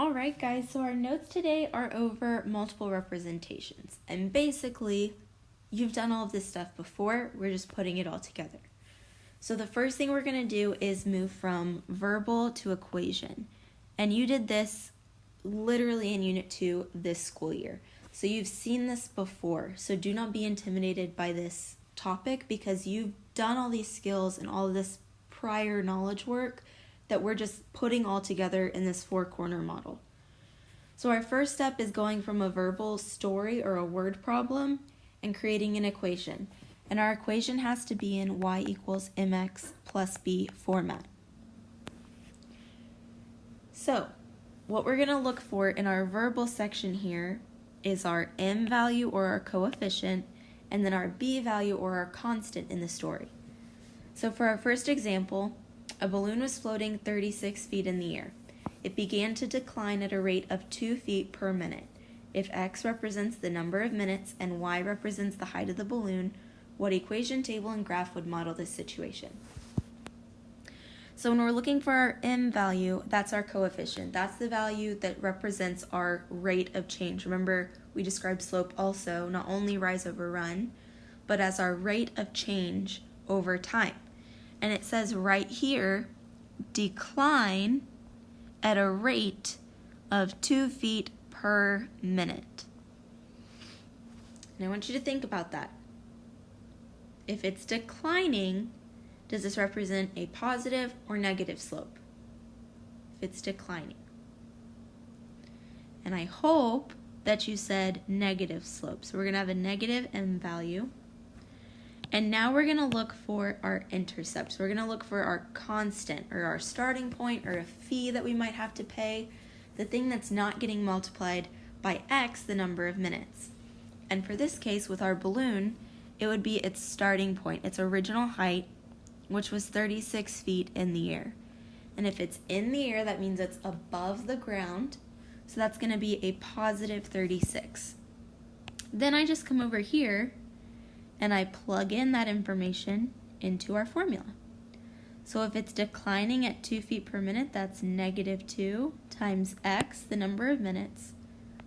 Alright guys, so our notes today are over multiple representations. And basically, you've done all of this stuff before, we're just putting it all together. So the first thing we're going to do is move from verbal to equation. And you did this literally in Unit 2 this school year. So you've seen this before, so do not be intimidated by this topic because you've done all these skills and all of this prior knowledge work that we're just putting all together in this four-corner model. So our first step is going from a verbal story or a word problem and creating an equation. And our equation has to be in y equals mx plus b format. So what we're going to look for in our verbal section here is our m value or our coefficient, and then our b value or our constant in the story. So for our first example, a balloon was floating 36 feet in the air. It began to decline at a rate of 2 feet per minute. If x represents the number of minutes and y represents the height of the balloon, what equation, table, and graph would model this situation? So when we're looking for our m value, that's our coefficient. That's the value that represents our rate of change. Remember, we described slope also, not only rise over run, but as our rate of change over time. And it says right here, decline at a rate of 2 feet per minute. And I want you to think about that. If it's declining, does this represent a positive or negative slope? If it's declining. And I hope that you said negative slope. So we're going to have a negative m value. And now we're going to look for our intercept. So we're going to look for our constant or our starting point or a fee that we might have to pay, the thing that's not getting multiplied by x, the number of minutes. And for this case, with our balloon, it would be its starting point, its original height, which was 36 feet in the air. And if it's in the air, that means it's above the ground. So that's going to be a positive 36. Then I just come over here and I plug in that information into our formula. So if it's declining at 2 feet per minute, that's negative 2 times x, the number of minutes,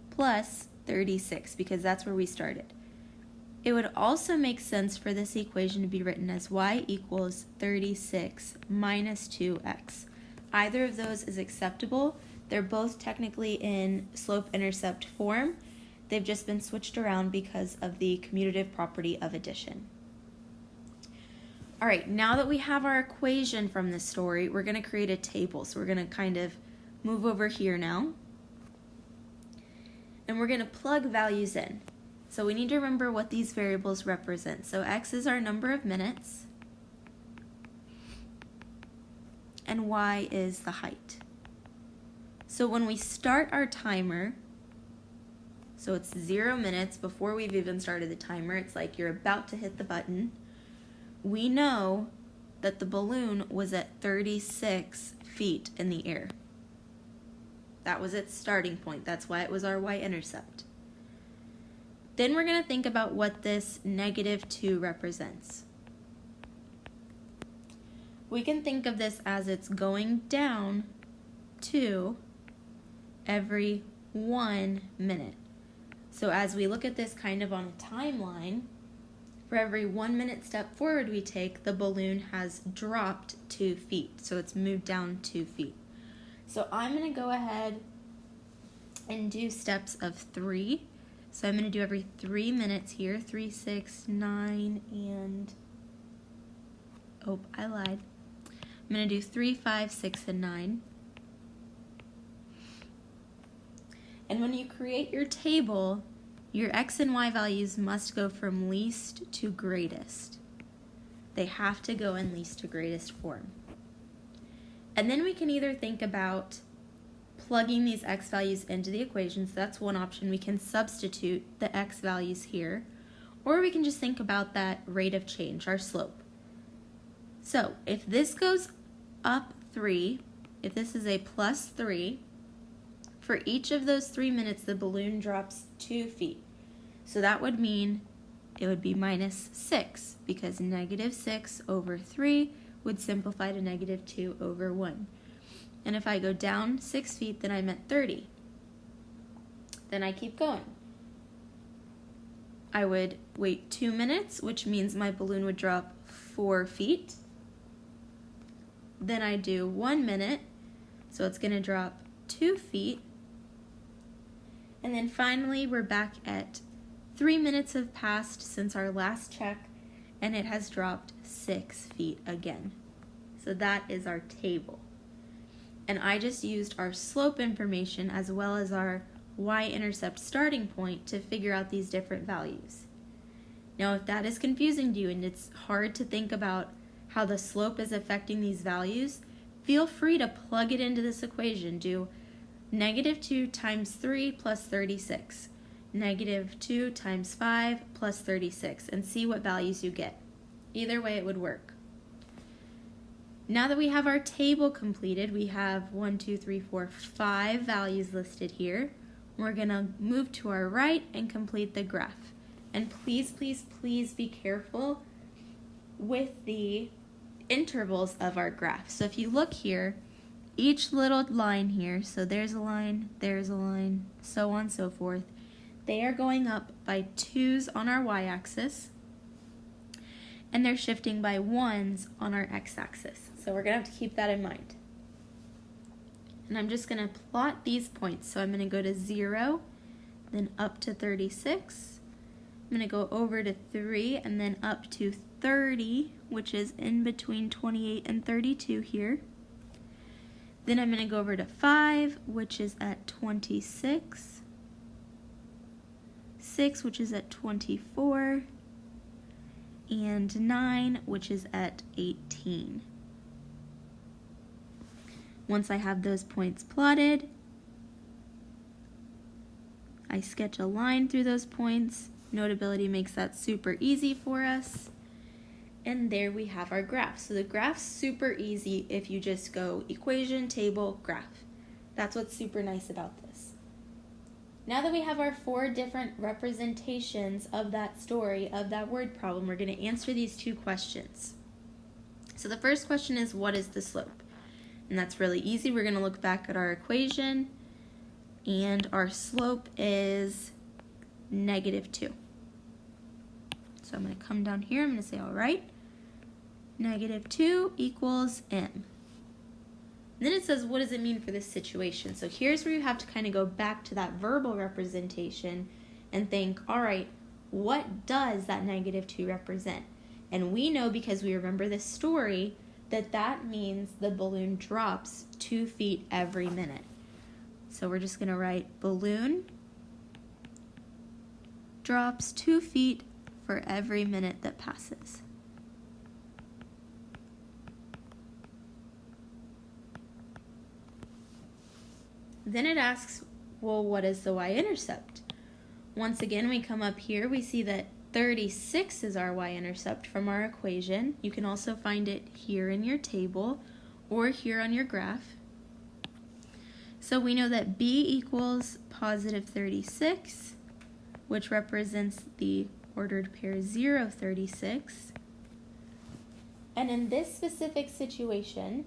plus 36, because that's where we started. It would also make sense for this equation to be written as y equals 36 minus 2x. Either of those is acceptable. They're both technically in slope-intercept form. They've just been switched around because of the commutative property of addition. All right, now that we have our equation from this story, we're going to create a table. So we're going to kind of move over here now. And we're going to plug values in. So we need to remember what these variables represent. So x is our number of minutes, and y is the height. So when we start our timer, so it's 0 minutes before we've even started the timer, it's like you're about to hit the button, we know that the balloon was at 36 feet in the air. That was its starting point. That's why it was our y-intercept. Then we're going to think about what this negative 2 represents. We can think of this as it's going down 2 every 1 minute. So as we look at this kind of on a timeline, for every 1 minute step forward we take, the balloon has dropped 2 feet. So it's moved down 2 feet. So I'm going to go ahead and do steps of 3. So I'm going to do every 3 minutes here, 3, 6, 9, and, oh, I lied. I'm going to do 3, 5, 6, and 9. And when you create your table, your x and y values must go from least to greatest. They have to go in least to greatest form. And then we can either think about plugging these x values into the equation, so that's one option. We can substitute the x values here, or we can just think about that rate of change, our slope. So if this goes up 3, if this is a plus 3, for each of those 3 minutes the balloon drops 2 feet. So that would mean it would be minus 6, because negative 6 over 3 would simplify to negative 2 over 1. And if I go down 6 feet, then I'm at 30. Then I keep going. I would wait 2 minutes, which means my balloon would drop 4 feet. Then I do 1 minute, so it's going to drop 2 feet. And then finally, we're back at 3 minutes have passed since our last check, and it has dropped 6 feet again. So that is our table. And I just used our slope information as well as our y-intercept starting point to figure out these different values. Now, if that is confusing to you and it's hard to think about how the slope is affecting these values, feel free to plug it into this equation. Do -2 times 3 plus 36, -2 times 5 plus 36, and see what values you get. Either way, it would work. Now that we have our table completed, we have 1, 2, 3, 4, 5 values listed here. We're going to move to our right and complete the graph. And please, please, please be careful with the intervals of our graph. So if you look here, each little line here, so there's a line, so on and so forth, they are going up by 2's on our y-axis, and they're shifting by 1's on our x-axis. So we're going to have to keep that in mind. And I'm just going to plot these points. So I'm going to go to 0, then up to 36. I'm going to go over to 3, and then up to 30, which is in between 28 and 32 here. Then I'm going to go over to 5, which is at 26. 6, which is at 24. And 9, which is at 18. Once I have those points plotted, I sketch a line through those points. Notability makes that super easy for us. And there we have our graph. So the graph's super easy if you just go equation, table, graph. That's what's super nice about this. Now that we have our 4 different representations of that story, of that word problem, we're going to answer these 2 questions. So the first question is, what is the slope? And that's really easy. We're going to look back at our equation, and our slope is -2. So I'm going to come down here, I'm going to say, all right, -2 equals m. And then it says, what does it mean for this situation? So here's where you have to kind of go back to that verbal representation and think, all right, what does that -2 represent? And we know, because we remember this story, that means the balloon drops 2 feet every minute. So we're just going to write balloon drops 2 feet for every minute that passes. Then it asks, well, what is the y-intercept? Once again, we come up here, we see that 36 is our y-intercept from our equation. You can also find it here in your table or here on your graph. So we know that b equals +36, which represents the ordered pair 0, 36. And in this specific situation,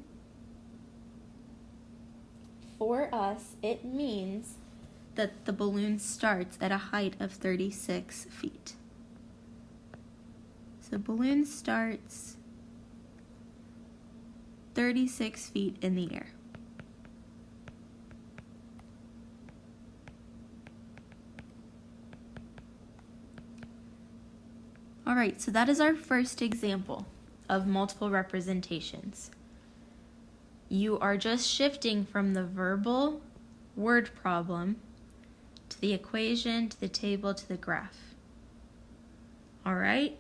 for us, it means that the balloon starts at a height of 36 feet. So balloon starts 36 feet in the air. All right, so that is our first example of multiple representations. You are just shifting from the verbal word problem to the equation, to the table, to the graph. All right?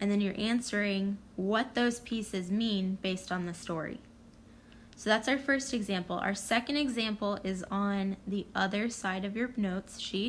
And then you're answering what those pieces mean based on the story. So that's our first example. Our second example is on the other side of your notes sheet.